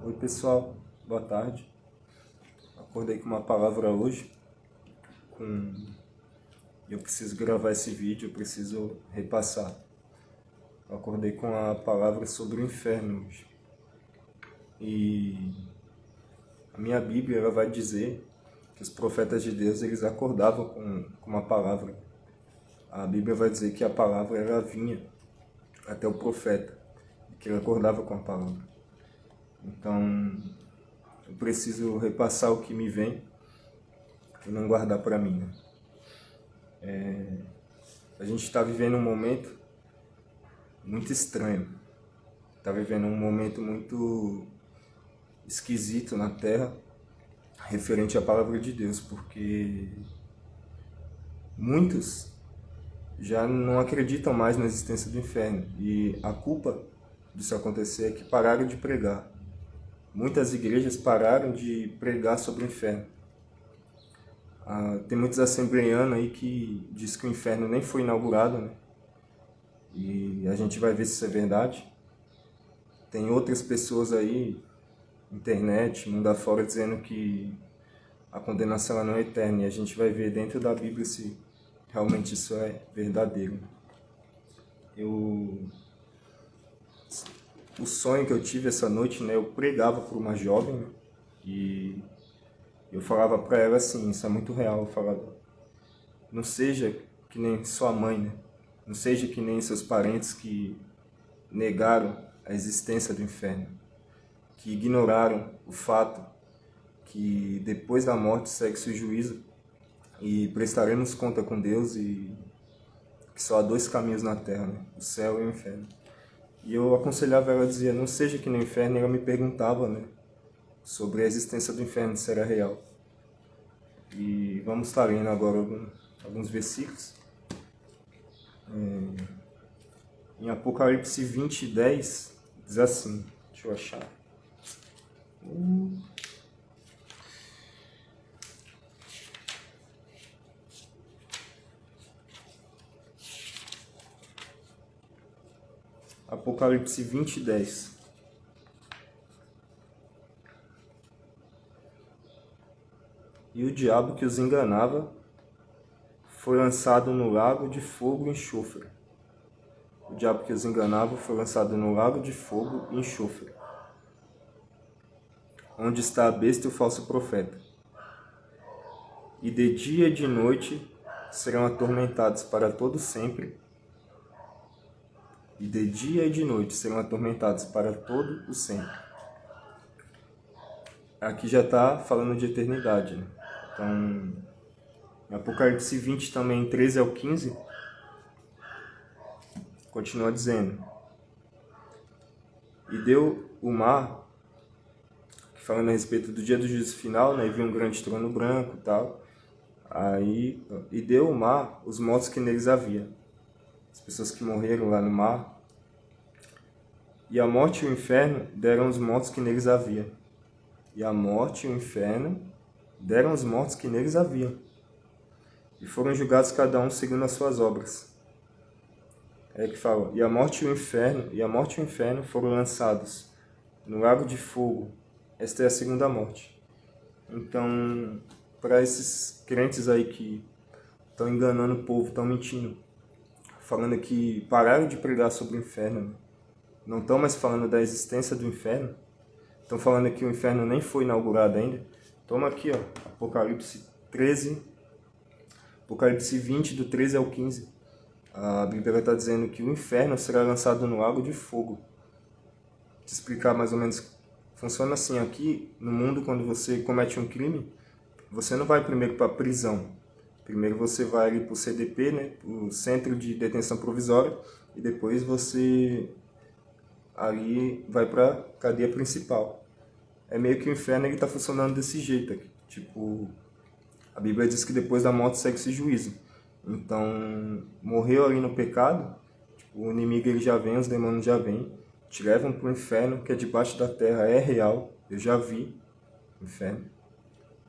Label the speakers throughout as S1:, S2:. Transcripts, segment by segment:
S1: Oi pessoal, boa tarde. Acordei com uma palavra hoje. Eu preciso gravar esse vídeo, eu preciso repassar. Eu acordei com a palavra sobre o inferno hoje. E a minha Bíblia ela vai dizer que os profetas de Deus eles acordavam com uma palavra. A Bíblia vai dizer que a palavra ela vinha até o profeta, que ele acordava com a palavra. Então, eu preciso repassar o que me vem e não guardar para mim, né? A gente está vivendo um momento muito estranho. Está vivendo um momento muito esquisito na Terra, referente à palavra de Deus, porque muitos já não acreditam mais na existência do inferno. E a culpa disso acontecer é que pararam de pregar. Muitas igrejas pararam de pregar sobre o inferno. Tem muitos assembleianos aí que diz que o inferno nem foi inaugurado, né? E a gente vai ver se isso é verdade. Tem outras pessoas aí, internet, mundo afora, dizendo que a condenação ela não é eterna. E a gente vai ver dentro da Bíblia se realmente isso é verdadeiro. O sonho que eu tive essa noite, né? Eu pregava para uma jovem, né? E eu falava para ela assim, isso é muito real, eu falava, não seja que nem sua mãe, né? Não seja que nem seus parentes que negaram a existência do inferno, que ignoraram o fato que depois da morte segue-se o juízo e prestaremos conta com Deus e que só há dois caminhos na terra, né? O céu e o inferno. E eu aconselhava ela, dizia, não seja que nem o inferno, e ela me perguntava, né? Sobre a existência do inferno, se era real. E vamos estar lendo agora alguns versículos. Em Apocalipse 20:10, diz assim, deixa eu achar. Apocalipse 20:10. E o diabo que os enganava foi lançado no lago de fogo e enxofre. O diabo que os enganava foi lançado no lago de fogo e enxofre, onde está a besta e o falso profeta. E de dia e de noite serão atormentados para todo sempre. E de dia e de noite serão atormentados para todo o sempre. Aqui já está falando de eternidade, né? Então, em Apocalipse 20 também, 13 ao 15, continua dizendo, e deu o mar, falando a respeito do dia do juízo final, né, e viu um grande trono branco e tal, e deu o mar os mortos que neles havia, as pessoas que morreram lá no mar, e a morte e o inferno deram os mortos que neles havia, e a morte e o inferno deram os mortos que neles haviam, e foram julgados cada um segundo as suas obras. É que fala, e a morte e o inferno foram lançados no lago de fogo. Esta é a segunda morte. Então, para esses crentes aí que estão enganando o povo, estão mentindo, falando que pararam de pregar sobre o inferno, não estão mais falando da existência do inferno, estão falando que o inferno nem foi inaugurado ainda. Toma aqui, ó, Apocalipse 20, do 13 ao 15. A Bíblia está dizendo que o inferno será lançado no lago de fogo. Vou te explicar mais ou menos. Funciona assim, aqui no mundo, quando você comete um crime, você não vai primeiro para a prisão. Primeiro você vai ali para o CDP, né, o Centro de Detenção Provisória, e depois você ali vai para a cadeia principal. É meio que o inferno está funcionando desse jeito aqui. Tipo, a Bíblia diz que depois da morte segue-se juízo. Então, morreu ali no pecado, tipo, o inimigo ele já vem, os demônios já vêm, te levam para o inferno, que é debaixo da terra, é real. Eu já vi o inferno,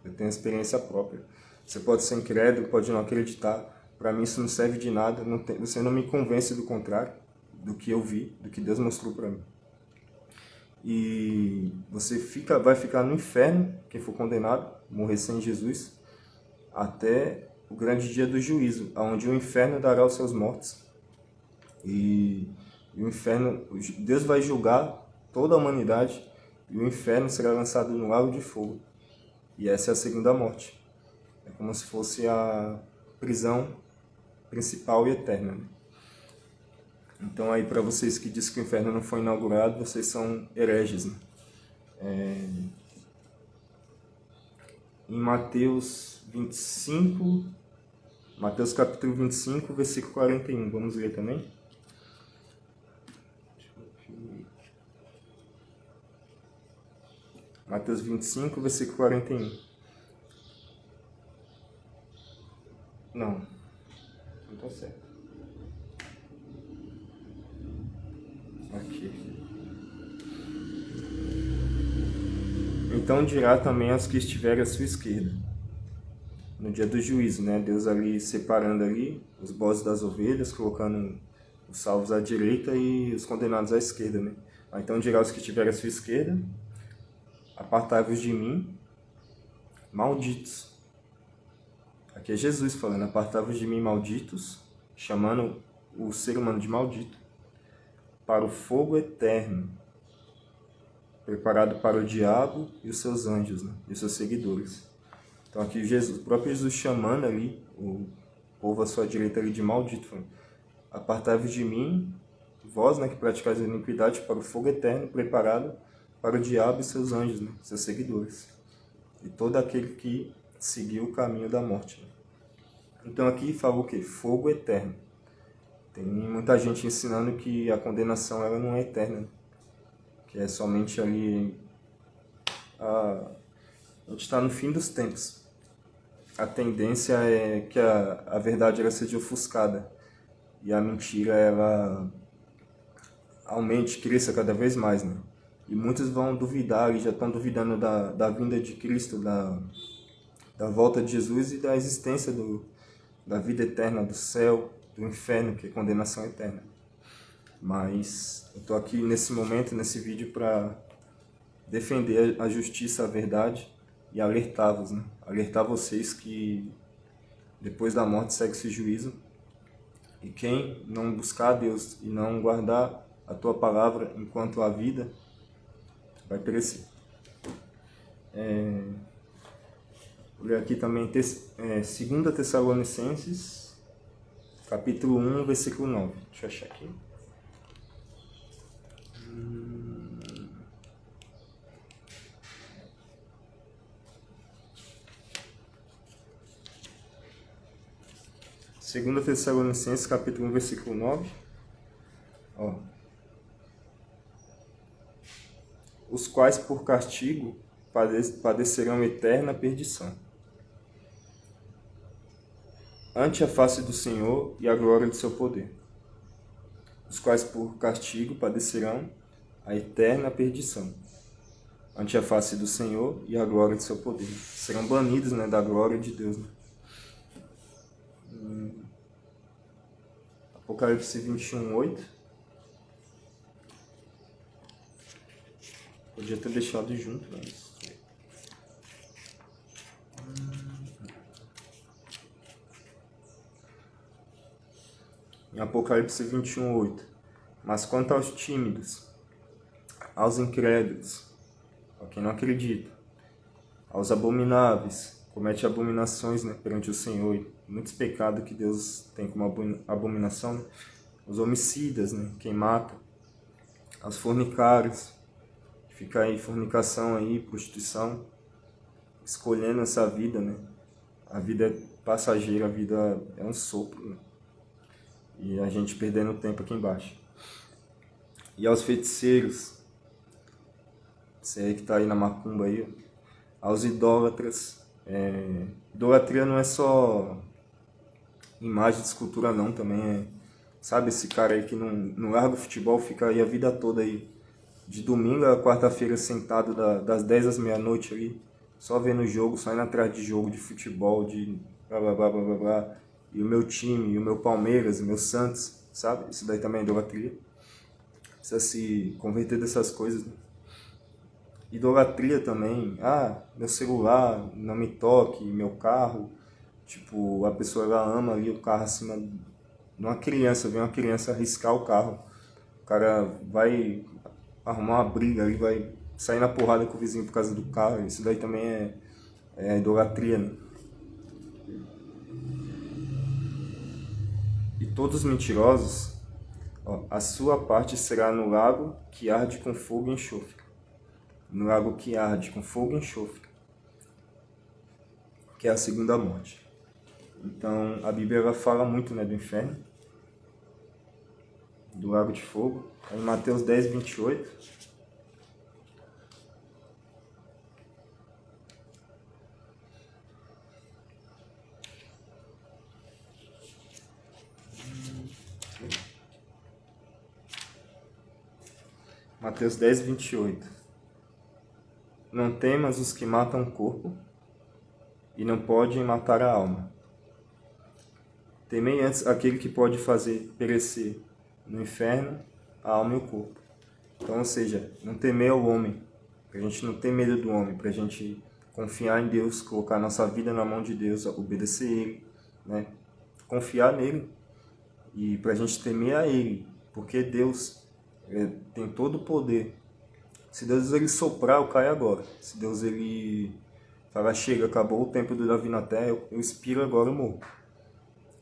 S1: eu tenho experiência própria. Você pode ser incrédulo, pode não acreditar, para mim isso não serve de nada, você não me convence do contrário, do que eu vi, do que Deus mostrou para mim. e vai ficar no inferno, quem for condenado, morrer sem Jesus, até o grande dia do juízo, onde o inferno dará os seus mortos. E o inferno, Deus vai julgar toda a humanidade, e o inferno será lançado no lago de fogo. E essa é a segunda morte. É como se fosse a prisão principal e eterna, né? Então aí, para vocês que dizem que o inferno não foi inaugurado, vocês são hereges, né? Em Mateus 25, Mateus capítulo 25, versículo 41. Vamos ler também? Mateus 25, versículo 41. Não tá certo. Aqui. Então dirá também aos que estiverem à sua esquerda, no dia do juízo, né? Deus ali separando ali os bodes das ovelhas, colocando os salvos à direita e os condenados à esquerda, né? Então dirá aos que estiverem à sua esquerda: apartai-vos de mim, malditos. Aqui é Jesus falando: apartai-vos de mim, malditos, chamando o ser humano de maldito, para o fogo eterno, preparado para o diabo e os seus anjos, né? E os seus seguidores. Então aqui o próprio Jesus chamando ali o povo à sua direita ali de maldito, falando: apartai-vos de mim, vós, né, que praticais a iniquidade, para o fogo eterno, preparado para o diabo e seus anjos, né, seus seguidores, e todo aquele que seguiu o caminho da morte. Então aqui fala o quê? Fogo eterno. Tem muita gente ensinando que a condenação ela não é eterna, que é somente ali a gente está no fim dos tempos. A tendência é que a verdade ela seja ofuscada e a mentira ela aumente, cresça cada vez mais, né? E muitos vão duvidar, e já estão duvidando da vinda de Cristo, da volta de Jesus e da existência da vida eterna, do céu, do inferno, que é condenação eterna. Mas eu estou aqui nesse momento, nesse vídeo, para defender a justiça, a verdade e alertar-vos, né? Alertar vocês que depois da morte segue esse juízo, e quem não buscar a Deus e não guardar a tua palavra enquanto há vida, vai perecer. Vou ler aqui também 2 Tessalonicenses, capítulo 1, versículo 9. Deixa eu achar aqui. Segunda Tessalonicenses, capítulo 1, versículo 9. Ó. Os quais por castigo padecerão eterna perdição, ante a face do Senhor e a glória do seu poder. Os quais por castigo padecerão a eterna perdição, ante a face do Senhor e a glória do seu poder. Serão banidos, né, da glória de Deus. Né? Apocalipse 21, 8. Podia ter deixado junto, mas... Em Apocalipse 21, 8. Mas quanto aos tímidos, aos incrédulos, a quem não acredita, aos abomináveis, comete abominações, né, perante o Senhor, e muitos pecados que Deus tem como abominação, né? Os homicidas, né, quem mata, aos fornicários, fica aí fornicação aí, prostituição, escolhendo essa vida, né? A vida é passageira, a vida é um sopro, né? E a gente perdendo tempo aqui embaixo. E aos feiticeiros, você aí que está aí na macumba aí, aos idólatras. Idolatria não é só imagem de escultura não, também é, sabe, esse cara aí que não larga o futebol, fica aí a vida toda aí, de domingo a quarta-feira sentado das 10 às meia-noite ali, só vendo o jogo, só indo atrás de jogo de futebol, de blá blá blá blá blá blá, e o meu time, e o meu Palmeiras, e o meu Santos, sabe? Isso daí também é idolatria. Precisa se converter dessas coisas, né? Idolatria também. Ah, meu celular, não me toque, meu carro. Tipo, a pessoa ela ama ali o carro acima de uma criança, vê uma criança arriscar o carro. O cara vai arrumar uma briga ali, vai sair na porrada com o vizinho por causa do carro. Isso daí também é idolatria, né? E todos os mentirosos, ó, a sua parte será no lago que arde com fogo e enxofre. No lago que arde com fogo e enxofre, que é a segunda morte. Então, a Bíblia ela fala muito, né, do inferno, do lago de fogo. Em Mateus 10, 28, Mateus 10, 28. Não temas os que matam o corpo e não podem matar a alma. Temei antes aquele que pode fazer perecer no inferno a alma e o corpo. Então, ou seja, não temer ao homem, para a gente não ter medo do homem, para a gente confiar em Deus, colocar nossa vida na mão de Deus, obedecer Ele, né? Confiar nele e para a gente temer a Ele, porque Deus tem todo o poder. Se Deus ele soprar, eu caio agora. Se Deus ele falar, chega, acabou o tempo do Davi na terra, eu expiro agora, eu morro.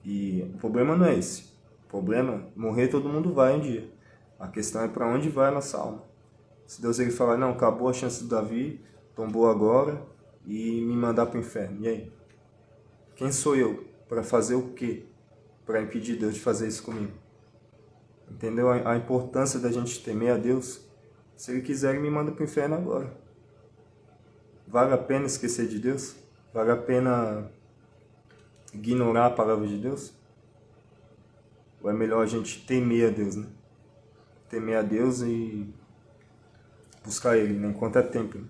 S1: E o problema não é esse. O problema, morrer todo mundo vai um dia. A questão é para onde vai a nossa alma. Se Deus ele falar, não, acabou a chance do Davi, tombou agora e me mandar para o inferno. E aí? Quem sou eu para fazer o quê? Para impedir Deus de fazer isso comigo? Entendeu a importância da gente temer a Deus? Se Ele quiser, Ele me manda para o inferno agora. Vale a pena esquecer de Deus? Vale a pena ignorar a palavra de Deus? Ou é melhor a gente temer a Deus, né? Temer a Deus e buscar Ele, né? Enquanto é tempo.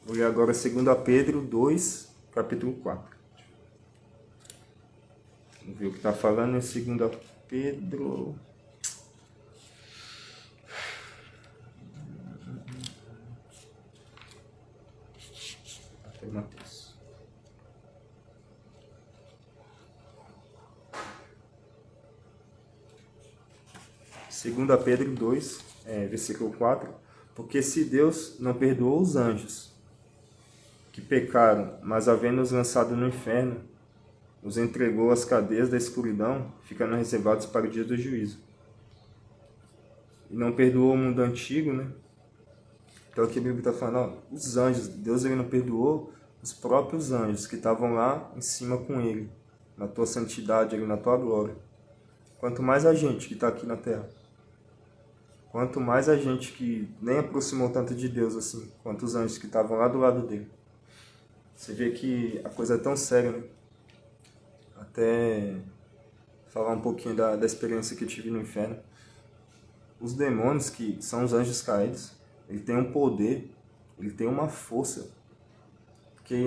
S1: Vou ler agora 2 Pedro 2, capítulo 4. Vamos ver o que está falando em 2 Pedro. Mateus. Segunda Pedro 2, versículo 4. Porque se Deus não perdoou os anjos que pecaram, mas havendo-os lançado no inferno, os entregou às cadeias da escuridão, ficando reservados para o dia do juízo. E não perdoou o mundo antigo, né? Então aqui a Bíblia está falando, ó, os anjos, Deus ele não perdoou os próprios anjos que estavam lá em cima com ele, na tua santidade, na tua glória. Quanto mais a gente que está aqui na terra. Quanto mais a gente que nem aproximou tanto de Deus assim, quanto os anjos que estavam lá do lado dele. Você vê que a coisa é tão séria, né? Até falar um pouquinho da experiência que eu tive no inferno. Os demônios, que são os anjos caídos, ele tem um poder, ele tem uma força que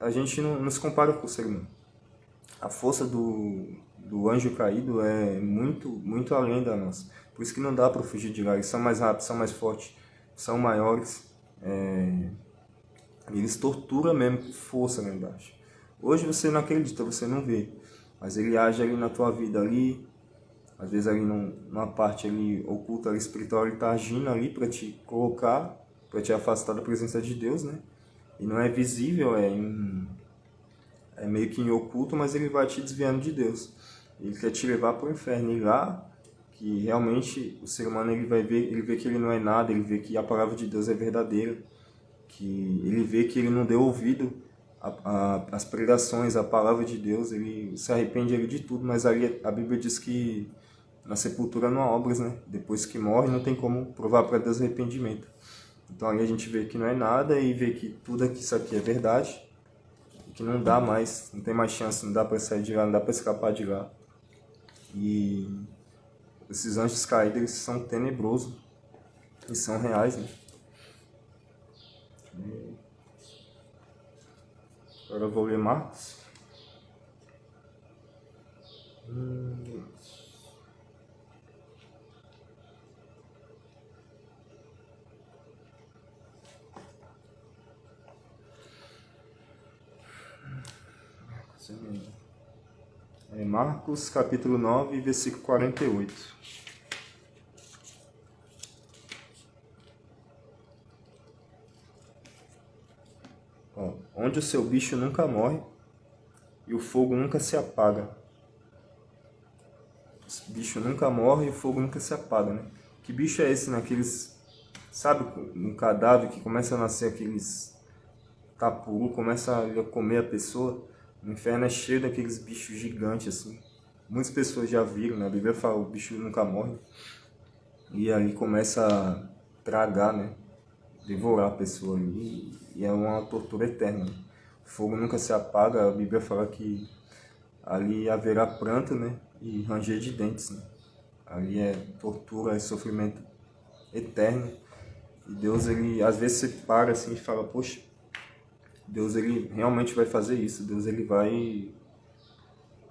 S1: a gente não se compara com o ser humano. A força do anjo caído é muito, muito além da nossa. Por isso que não dá para fugir de lá. Eles são mais rápidos, são mais fortes, são maiores. Eles torturam mesmo com força lá embaixo. Hoje você não acredita, você não vê. Mas ele age ali na tua vida ali. Às vezes ali numa parte ali oculta, ali, espiritual, ele está agindo ali para te colocar, para te afastar da presença de Deus, né? E não é visível, é meio que em oculto, mas ele vai te desviando de Deus. Ele quer te levar para o inferno. E lá, que realmente o ser humano ele vê que ele não é nada, ele vê que a palavra de Deus é verdadeira, que ele vê que ele não deu ouvido às pregações, à palavra de Deus, ele se arrepende de tudo, mas ali a Bíblia diz que na sepultura não há obras, né? Depois que morre não tem como provar para Deus arrependimento. Então ali a gente vê que não é nada e vê que tudo isso aqui é verdade, que não dá mais, não tem mais chance, não dá para sair de lá, não dá para escapar de lá. E esses anjos caídos, eles são tenebrosos e são reais, né? Agora eu vou ler Marcos. É Marcos capítulo 9, versículo 48. Ó, onde o seu bicho nunca morre e o fogo nunca se apaga. O bicho nunca morre e o fogo nunca se apaga, né? Que bicho é esse naqueles... Sabe, no cadáver que começa a nascer aqueles tapuru, começa a comer a pessoa? O inferno é cheio daqueles bichos gigantes, assim. Muitas pessoas já viram, né? A Bíblia fala, o bicho nunca morre. E ali começa a tragar, né? Devorar a pessoa ali. E é uma tortura eterna, né? O fogo nunca se apaga. A Bíblia fala que ali haverá pranto, né? E ranger de dentes, né? Ali é tortura, é sofrimento eterno. E Deus, ele, às vezes você para assim e fala, poxa, Deus, ele realmente vai fazer isso. Deus, ele vai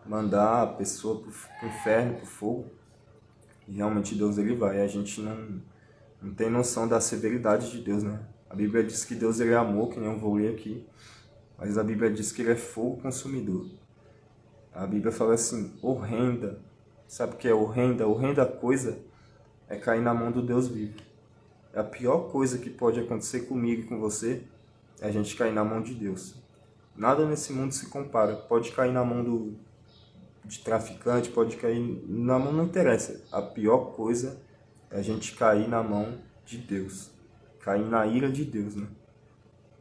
S1: mandar a pessoa pro inferno, pro fogo. E realmente Deus, ele vai. A gente não tem noção da severidade de Deus, né? A Bíblia diz que Deus, ele é amor, que nem eu vou ler aqui. Mas a Bíblia diz que ele é fogo consumidor. A Bíblia fala assim, horrenda. Sabe o que é horrenda? Horrenda coisa é cair na mão do Deus vivo. A pior coisa que pode acontecer comigo e com você é a gente cair na mão de Deus. Nada nesse mundo se compara. Pode cair na mão de traficante, pode cair na mão, não interessa. A pior coisa é a gente cair na mão de Deus. Cair na ira de Deus, né?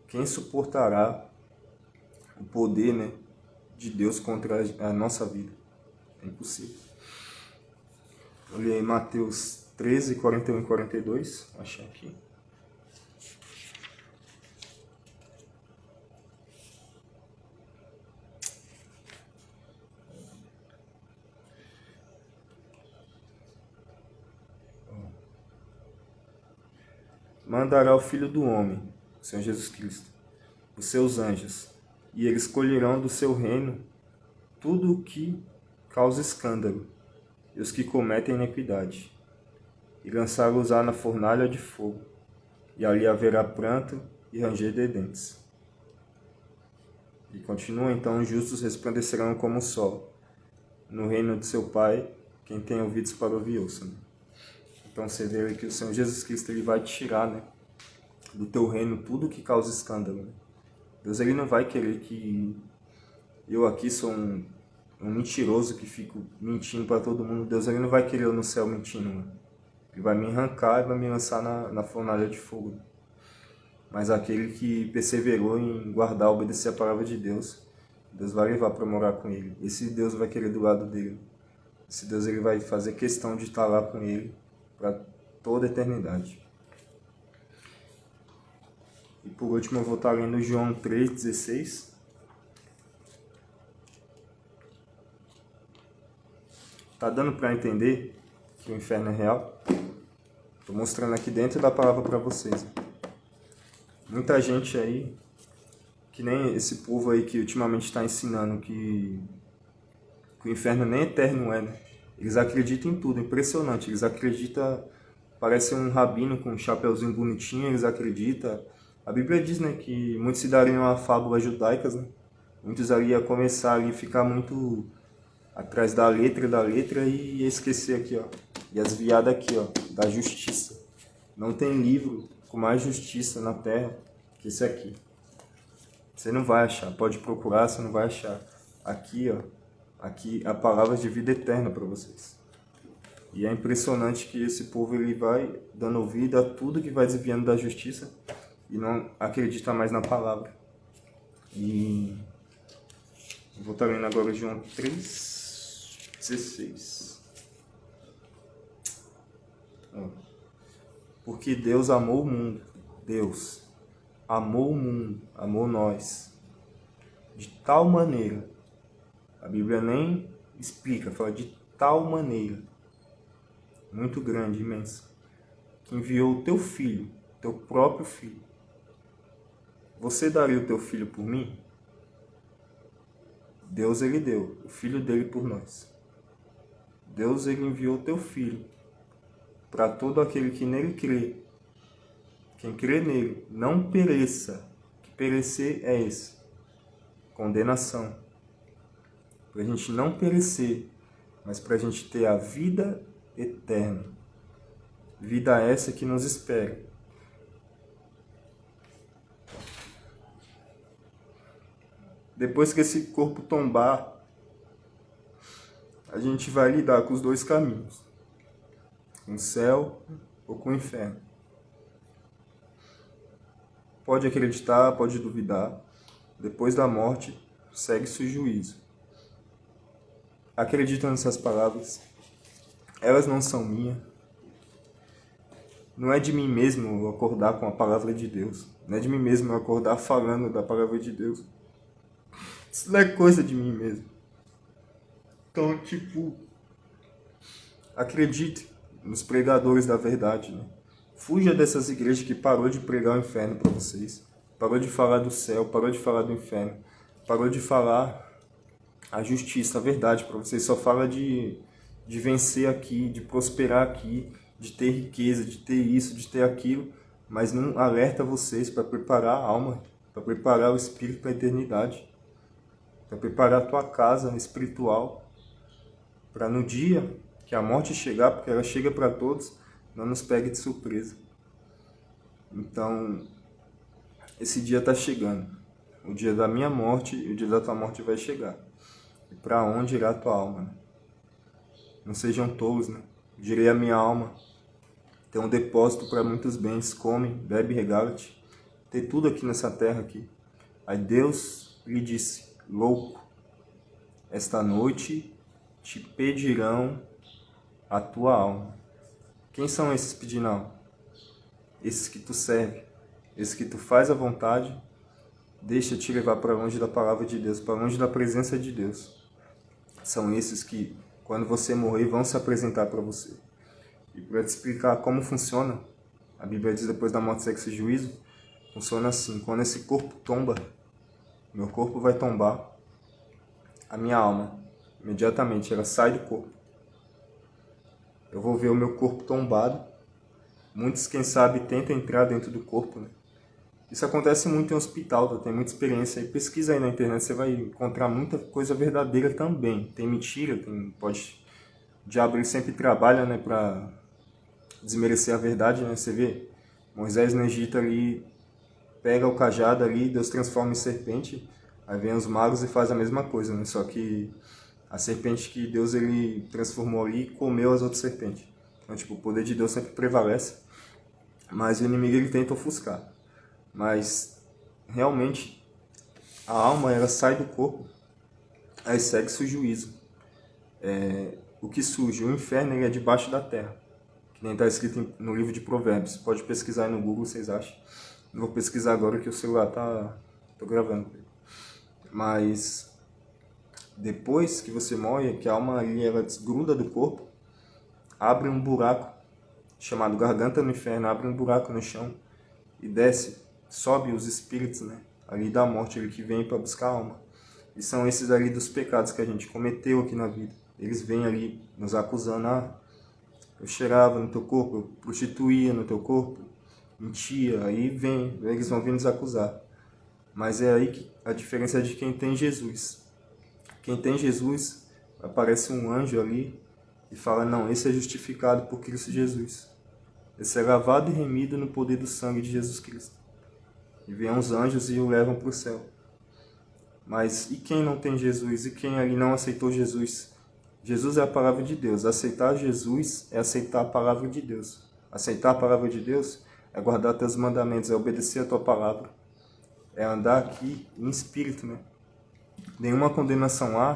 S1: Quem suportará o poder, né, de Deus contra a nossa vida? É impossível. Olha aí Mateus 13, 41 e 42. Achar aqui. Mandará o Filho do Homem, o Senhor Jesus Cristo, os seus anjos, e eles colherão do seu reino tudo o que causa escândalo, e os que cometem iniquidade, e lançá-los-á na fornalha de fogo, e ali haverá pranto e ranger de dentes. E continua, então, os justos resplandecerão como o sol, no reino de seu Pai, quem tem ouvidos para ouvir, ouça. Então você vê que o Senhor Jesus Cristo, ele vai tirar, né, do teu reino tudo que causa escândalo. Né? Deus, ele não vai querer que eu aqui sou um mentiroso que fico mentindo para todo mundo. Deus, ele não vai querer eu no céu mentindo. Né? Ele vai me arrancar e vai me lançar na fornalha de fogo. Mas aquele que perseverou em guardar, obedecer a palavra de Deus, Deus vai levar para morar com ele. Esse Deus vai querer do lado dele. Esse Deus, ele vai fazer questão de estar lá com ele para toda a eternidade. E por último eu vou estar lendo João 3,16. Tá dando para entender que o inferno é real? Estou mostrando aqui dentro da palavra para vocês. Muita gente aí, que nem esse povo aí que ultimamente está ensinando que o inferno nem eterno é, né? Eles acreditam em tudo, impressionante. Eles acreditam, parece um rabino com um chapeuzinho bonitinho, eles acreditam. A Bíblia diz, né, que muitos se dariam a fábulas judaicas, né? Muitos ali iam começar a ficar muito atrás da letra e esquecer aqui, ó. E as viadas aqui, ó, da justiça. Não tem livro com mais justiça na terra que esse aqui. Você não vai achar, pode procurar, você não vai achar. Aqui, ó, aqui a palavra de vida eterna para vocês. E é impressionante que esse povo, ele vai dando ouvido a tudo que vai desviando da justiça e não acredita mais na palavra. E eu vou estar lendo agora João 3,16. Porque Deus amou o mundo. Deus amou o mundo, amou nós. De tal maneira, a Bíblia nem explica, fala de tal maneira, muito grande, imensa, que enviou o teu filho, teu próprio filho. Você daria o teu filho por mim? Deus, ele deu o filho dele por nós. Deus, ele enviou o teu filho para todo aquele que nele crê. Quem crê nele não pereça. Que perecer é esse? Condenação. para a gente não perecer, mas para a gente ter a vida eterna. Vida essa que nos espera. Depois que esse corpo tombar, a gente vai lidar com os dois caminhos, com o céu ou com o inferno. Pode acreditar, pode duvidar. Depois da morte, segue-se o juízo. Acredito nessas palavras. Elas não são minhas. Não é de mim mesmo eu acordar com a palavra de Deus. Não é de mim mesmo eu acordar falando da palavra de Deus. Isso não é coisa de mim mesmo. Então, acredite nos pregadores da verdade, né? Fuja dessas igrejas que parou de pregar o inferno para vocês. Parou de falar do céu, parou de falar do inferno. Parou de falar a justiça, a verdade para vocês. Só fala de vencer aqui, de prosperar aqui, de ter riqueza, de ter isso, de ter aquilo. Mas não alerta vocês para preparar a alma, para preparar o espírito para a eternidade. Para preparar a tua casa espiritual. Para no dia que a morte chegar, porque ela chega para todos, não nos pegue de surpresa. Então, esse dia está chegando. O dia da minha morte e o dia da tua morte vai chegar. E para onde irá a tua alma? Né? Não sejam tolos, né? Direi a minha alma. Tem um depósito para muitos bens. Come, bebe, regala-te. Tem tudo aqui nessa terra aqui. Aí Deus lhe disse, louco, esta noite te pedirão a tua alma. Quem são esses pedindo alma? Esses que tu serve, esses que tu faz a vontade, deixa te levar para longe da palavra de Deus, para longe da presença de Deus. São esses que, quando você morrer, vão se apresentar para você. E para te explicar como funciona, a Bíblia diz depois da morte, sexo e juízo, funciona assim, quando esse corpo tomba, meu corpo vai tombar, a minha alma, imediatamente, ela sai do corpo. Eu vou ver o meu corpo tombado. Muitos, quem sabe, tentam entrar dentro do corpo, né? Isso acontece muito em hospital, tá? Tem muita experiência aí. Pesquisa aí na internet, você vai encontrar muita coisa verdadeira também. Tem mentira, o diabo ele sempre trabalha, né, para desmerecer a verdade, né? Você vê, Moisés no Egito ali, pega o cajado ali, Deus transforma em serpente, aí vem os magos e faz a mesma coisa, né? Só que a serpente que Deus ele transformou ali comeu as outras serpentes. Então, o poder de Deus sempre prevalece, mas o inimigo ele tenta ofuscar. Mas, realmente, a alma ela sai do corpo, aí segue-se o juízo. O que surge? O inferno ele é debaixo da terra, que nem está escrito no livro de Provérbios. Pode pesquisar aí no Google, vocês acham. Não vou pesquisar agora que o celular tô gravando. Mas depois que você morre, que a alma ali, ela desgruda do corpo, abre um buraco, chamado garganta no inferno, abre um buraco no chão e desce, sobe os espíritos, né, ali da morte, ali que vem para buscar a alma. E são esses ali dos pecados que a gente cometeu aqui na vida. Eles vêm ali nos acusando, eu cheirava no teu corpo, eu prostituía no teu corpo, mentia, aí eles vão vir nos acusar. Mas é aí que a diferença é de quem tem Jesus. Quem tem Jesus, aparece um anjo ali e fala, não, esse é justificado por Cristo Jesus. Esse é lavado e remido no poder do sangue de Jesus Cristo. E vêm os anjos e o levam para o céu. Mas e quem não tem Jesus? E quem ali não aceitou Jesus? Jesus é a palavra de Deus. Aceitar Jesus é aceitar a palavra de Deus. Aceitar a palavra de Deus é guardar teus mandamentos, é obedecer a tua palavra. É andar aqui em espírito, né? Nenhuma condenação há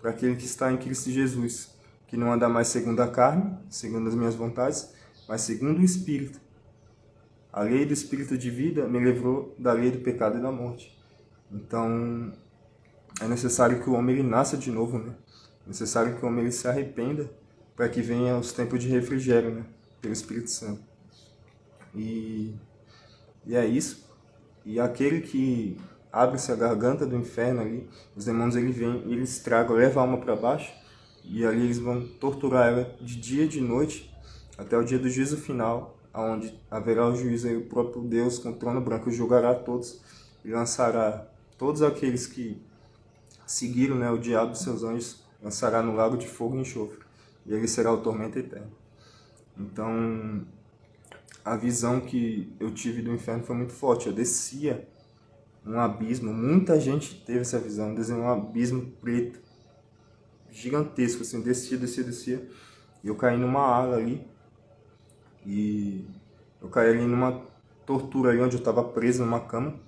S1: para aquele que está em Cristo Jesus, que não anda mais segundo a carne, segundo as minhas vontades, mas segundo o Espírito. A lei do Espírito de vida me livrou da lei do pecado e da morte. Então, é necessário que o homem ele nasça de novo, né? É necessário que o homem ele se arrependa para que venha os tempos de refrigério, né? Pelo Espírito Santo. E é isso. E aquele que abre-se a garganta do inferno ali, os demônios ele vêm e eles tragam, levam a alma para baixo, e ali eles vão torturar ela de dia e de noite, até o dia do juízo final, onde haverá o juízo, aí o próprio Deus com o trono branco julgará todos, e lançará todos aqueles que seguiram, né, o diabo e seus anjos lançará no lago de fogo e enxofre, e ele será o tormento eterno. Então, a visão que eu tive do inferno foi muito forte. Eu descia um abismo, muita gente teve essa visão, desenhou um abismo preto, gigantesco, assim, descia, e eu caí numa ala ali, e eu caí ali numa tortura ali, onde eu estava preso numa cama,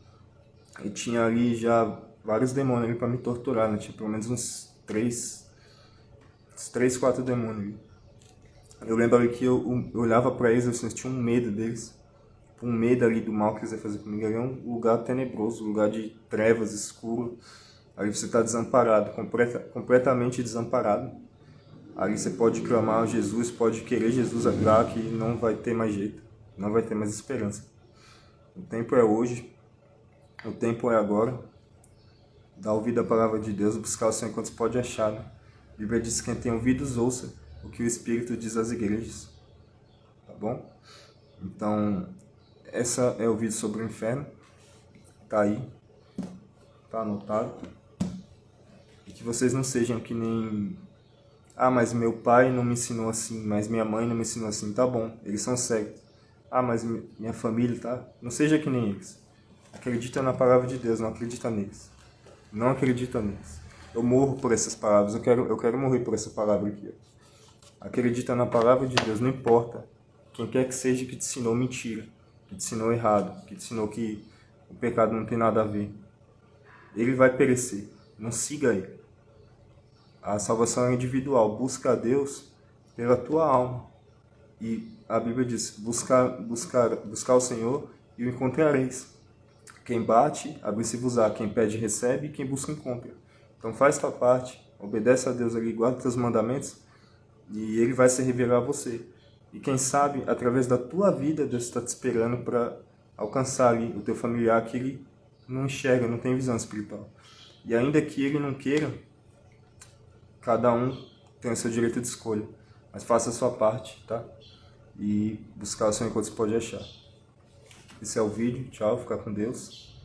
S1: e tinha ali já vários demônios ali para me torturar, né? Tinha pelo menos uns 4 demônios ali. Eu lembro ali que eu olhava para eles, eu sentia um medo deles, um medo ali do mal que eles iam fazer comigo. Ali é um lugar tenebroso, um lugar de trevas, escuro. Ali você está desamparado, completamente desamparado. Ali você pode clamar a Jesus, pode querer Jesus lá, que não vai ter mais jeito, não vai ter mais esperança. O tempo é hoje, o tempo é agora. Dá ouvido à palavra de Deus, buscar o Senhor enquanto se pode achar, né? A Bíblia diz que quem tem ouvidos ouça o que o Espírito diz às igrejas. Tá bom? Então, essa é o vídeo sobre o inferno. Tá aí. Tá anotado. E que vocês não sejam que nem... Ah, mas meu pai não me ensinou assim, mas minha mãe não me ensinou assim. Tá bom, eles são certos. Ah, mas minha família, tá? Não seja que nem eles. Acredita na palavra de Deus, não acredita neles. Não acredita neles. Eu morro por essas palavras, eu quero morrer por essa palavra aqui. Acredita na palavra de Deus, não importa quem quer que seja que te ensinou mentira, que te ensinou errado, que te ensinou que o pecado não tem nada a ver. Ele vai perecer, não siga ele. A salvação é individual, busca a Deus pela tua alma. E a Bíblia diz, buscar o Senhor e o encontrareis. Quem bate, abre-se-vos-á. Quem pede, recebe. Quem busca, encontra. Então faz tua parte, obedece a Deus ali, guarda os teus mandamentos e Ele vai se revelar a você. E quem sabe, através da tua vida, Deus está te esperando para alcançar ali o teu familiar que ele não enxerga, não tem visão espiritual. E ainda que ele não queira, cada um tem o seu direito de escolha. Mas faça a sua parte, tá? E buscar o Senhor enquanto você pode achar. Esse é o vídeo. Tchau, fica com Deus.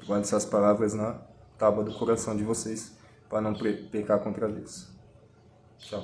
S1: Guarde essas palavras na tábua do coração de vocês para não pecar contra Deus. Tchau.